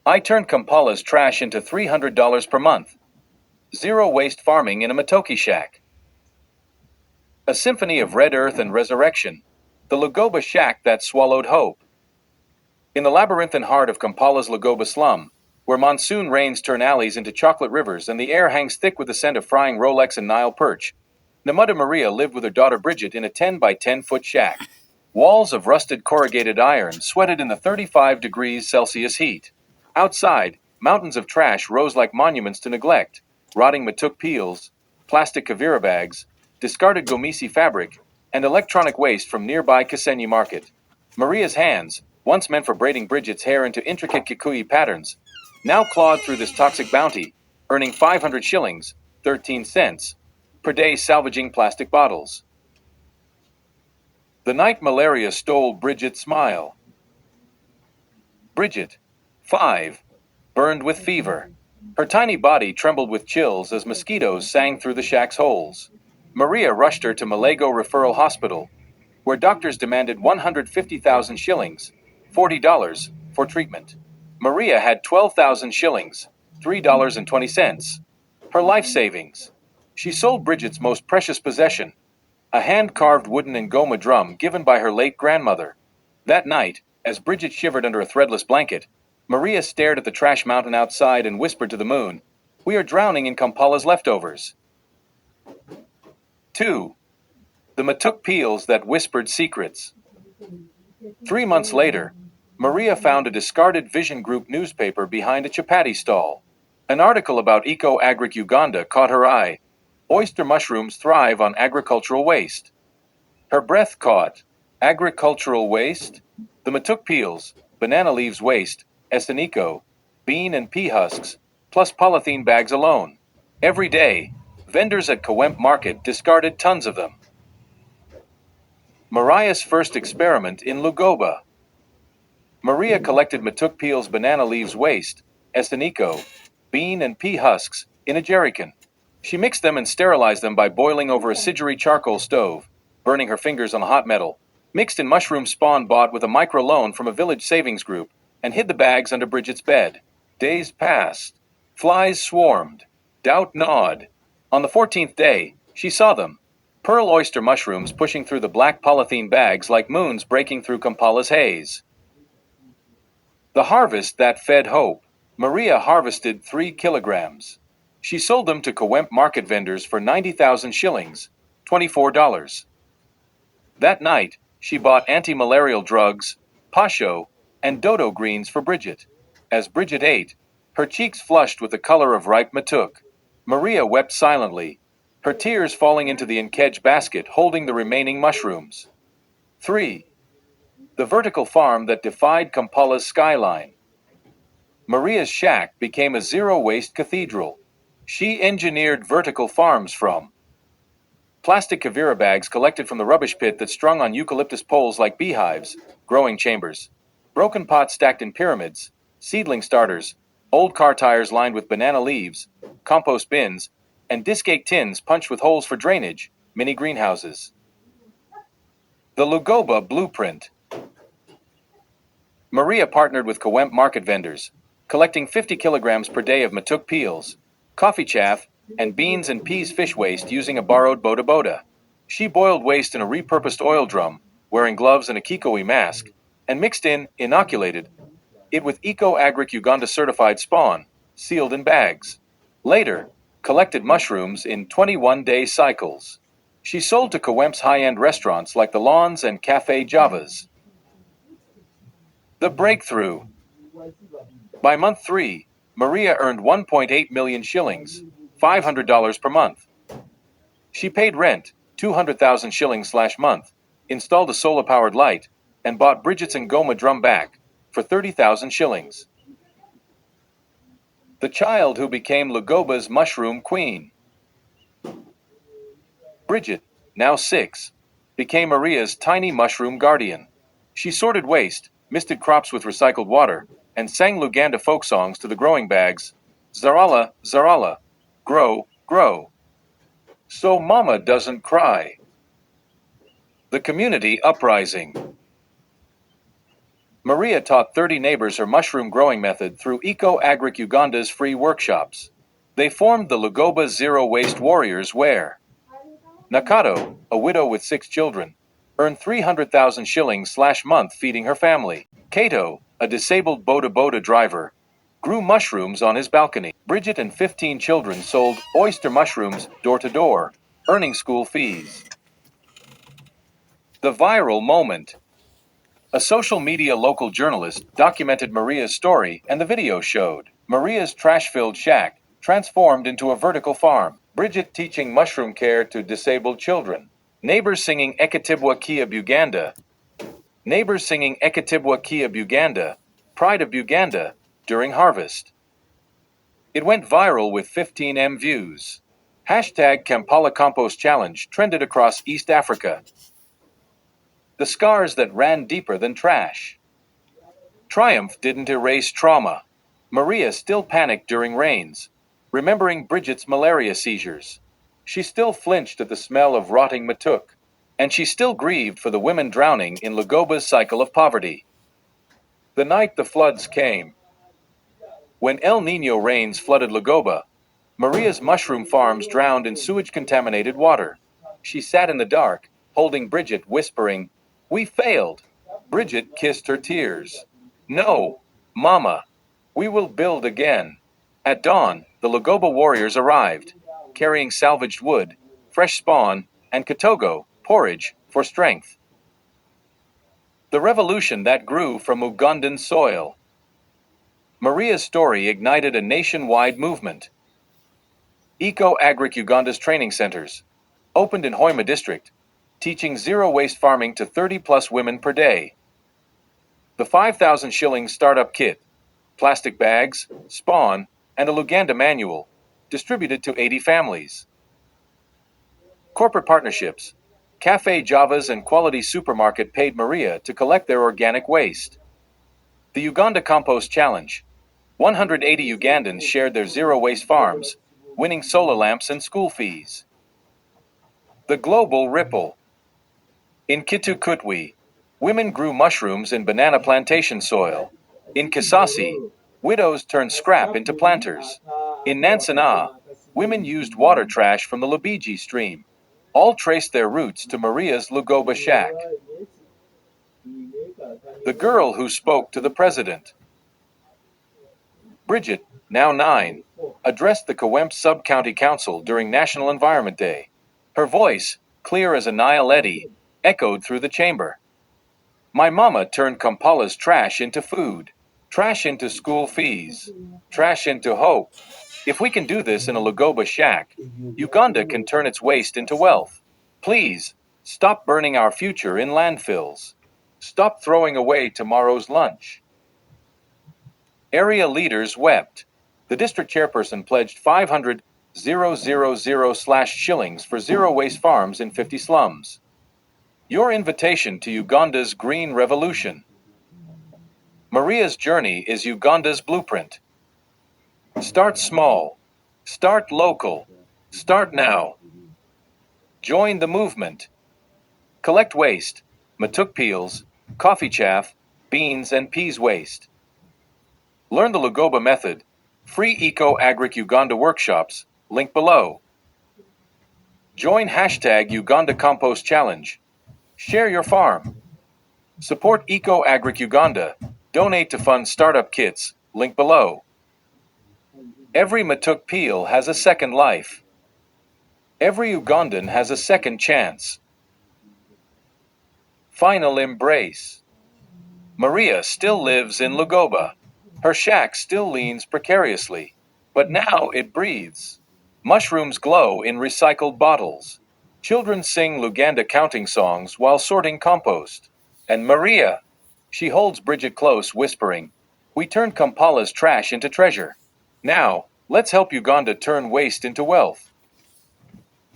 I turned Kampala's trash into $300 per month. Zero waste farming in a MATOOKE shack. A symphony of red earth and resurrection. The LUGOBO shack that swallowed hope. In the labyrinthine heart of Kampala's LUGOBO slum, where monsoon rains turn alleys into chocolate rivers and the air hangs thick with the scent of frying Rolex and Nile perch, Namada Maria lived with her daughter Bridget in a 10 by 10-foot shack. Walls of rusted corrugated iron sweated in the 35 degrees Celsius heat. Outside, mountains of trash rose like monuments to neglect. Rotting MATOOKE peels, plastic kavira bags, discarded gomisi fabric, and electronic waste from nearby Kisenyi market. Maria's hands, once meant for braiding Bridget's hair into intricate kikuyi patterns, now clawed through this toxic bounty, earning 500 shillings, 13 cents, per day salvaging plastic bottles. The night malaria stole Bridget's smile. Bridget, 5, burned with fever. Her tiny body trembled with chills as mosquitoes sang through the shack's holes. Maria rushed her to Malago Referral Hospital, where doctors demanded 150,000 shillings, $40, for treatment. Maria had 12,000 shillings, $3.20, her life savings. She sold Bridget's most precious possession, a hand-carved wooden Ngoma drum given by her late grandmother. That night, as Bridget shivered under a threadless blanket, Maria stared at the trash mountain outside and whispered to the moon, "We are drowning in Kampala's leftovers." 2. The MATOOKE peels that whispered secrets. 3 months later, Maria found a discarded Vision Group newspaper behind a chapati stall. An article about Eco Agric Uganda caught her eye. Oyster mushrooms thrive on agricultural waste. Her breath caught. Agricultural waste? The MATOOKE peels, banana leaves waste, Eco, bean and pea husks, plus polythene bags alone. Every day, vendors at Kawemp Market discarded tons of them. Maria's first experiment in LUGOBO. Maria collected MATOOKE peels, banana leaves waste, Eco, bean and pea husks, in a jerrycan. She mixed them and sterilized them by boiling over a Sigiri charcoal stove, burning her fingers on the hot metal, mixed in mushroom spawn bought with a microloan from a village savings group, and hid the bags under Bridget's bed. Days passed. Flies swarmed. Doubt gnawed. On the 14th day, she saw them. Pearl oyster mushrooms pushing through the black polythene bags like moons breaking through Kampala's haze. The harvest that fed hope. Maria harvested 3 kilograms. She sold them to Kawemp market vendors for 90,000 shillings, $24. That night, she bought anti-malarial drugs, pasho, and dodo greens for Bridget. As Bridget ate, her cheeks flushed with the color of ripe MATOOKE. Maria wept silently, her tears falling into the nkej basket holding the remaining mushrooms. 3. The vertical farm that defied Kampala's skyline. Maria's shack became a zero-waste cathedral. She engineered vertical farms from plastic kavira bags collected from the rubbish pit that strung on eucalyptus poles like beehives, growing chambers, broken pots stacked in pyramids, seedling starters, old car tires lined with banana leaves, compost bins, and discake tins punched with holes for drainage, mini greenhouses. The LUGOBO blueprint. Maria partnered with Kawemp market vendors, collecting 50 kilograms per day of MATOOKE peels, coffee chaff, and beans and peas fish waste using a borrowed boda. She boiled waste in a repurposed oil drum, wearing gloves and a kikoe mask, and mixed inoculated it with Eco Agric Uganda certified spawn, sealed in bags. Later, collected mushrooms in 21-day cycles. She sold to Kawemp's high-end restaurants like the Lawns and Cafe Javas. The breakthrough. By month 3, Maria earned 1.8 million shillings, $500 per month. She paid rent, 200,000 shillings/month, installed a solar-powered light, and bought Bridget's Ngoma drum back for 30,000 shillings. The child who became LUGOBO's mushroom queen. Bridget, now 6, became Maria's tiny mushroom guardian. She sorted waste, misted crops with recycled water, and sang Luganda folk songs to the growing bags. Zarala, Zarala, grow, grow. So Mama doesn't cry. The community uprising. Maria taught 30 neighbors her mushroom growing method through Eco Agric Uganda's free workshops. They formed the Lugoba Zero Waste Warriors where Nakato, a widow with 6 children, earned 300,000 shillings/month feeding her family. Kato, a disabled boda driver, grew mushrooms on his balcony. Bridget and 15 children sold oyster mushrooms door to door, earning school fees. The viral moment. A social media local journalist documented Maria's story, and the video showed Maria's trash-filled shack transformed into a vertical farm. Bridget teaching mushroom care to disabled children. Neighbors singing Ekatibwa Kia Buganda. Neighbors singing Ekatibwa Kia Buganda, Pride of Uganda, during harvest. It went viral with 15M views. Hashtag Kampala Compost Challenge trended across East Africa. The scars that ran deeper than trash. Triumph didn't erase trauma. Maria still panicked during rains, remembering Bridget's malaria seizures. She still flinched at the smell of rotting MATOOKE, and she still grieved for the women drowning in Lugoba's cycle of poverty. The night the floods came. When El Niño rains flooded Lugoba, Maria's mushroom farms drowned in sewage-contaminated water. She sat in the dark, holding Bridget, whispering, "We failed." Bridget kissed her tears. "No, Mama, we will build again." At dawn, the Lugoba warriors arrived, carrying salvaged wood, fresh spawn, and katogo, porridge, for strength. The revolution that grew from Ugandan soil. Maria's story ignited a nationwide movement. Eco Agric Uganda's training centers, opened in Hoima district, teaching zero-waste farming to 30-plus women per day. The 5,000 shillings startup kit, plastic bags, spawn, and a Luganda manual, distributed to 80 families. Corporate partnerships. Cafe Javas and Quality Supermarket paid Maria to collect their organic waste. The Uganda Compost Challenge. 180 Ugandans shared their zero-waste farms, winning solar lamps and school fees. The global ripple. In Kitukutwi, women grew mushrooms in banana plantation soil. In Kisasi, widows turned scrap into planters. In Nansana, women used water trash from the Lubiji stream. All traced their roots to Maria's Lugobo shack. The girl who spoke to the president. Bridget, now 9, addressed the Kawempe Sub-County Council during National Environment Day. Her voice, clear as a Nile eddy, echoed through the chamber. "My mama turned Kampala's trash into food, trash into school fees, trash into hope. If we can do this in a Lugobo shack, Uganda can turn its waste into wealth. Please, stop burning our future in landfills. Stop throwing away tomorrow's lunch." Area leaders wept. The district chairperson pledged 500,000 shillings for zero-waste farms in 50 slums. Your invitation to Uganda's Green Revolution. Maria's journey is Uganda's blueprint. Start small. Start local. Start now. Join the movement. Collect waste, MATOOKE peels, coffee chaff, beans and peas waste. Learn the Lugoba method, free Eco Agric Uganda workshops, link below. Join hashtag Uganda Compost Challenge. Share your farm. Support Eco Agric Uganda. Donate to fund startup kits, link below. Every MATOOKE peel has a second life. Every Ugandan has a second chance. Final embrace. Maria still lives in Lugoba. Her shack still leans precariously, but now it breathes. Mushrooms glow in recycled bottles. Children sing Luganda counting songs while sorting compost. And Maria, she holds Bridget close, whispering, "We turned Kampala's trash into treasure. Now, let's help Uganda turn waste into wealth."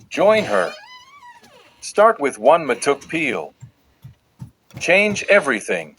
Join her. Start with one MATOOKE peel. Change everything.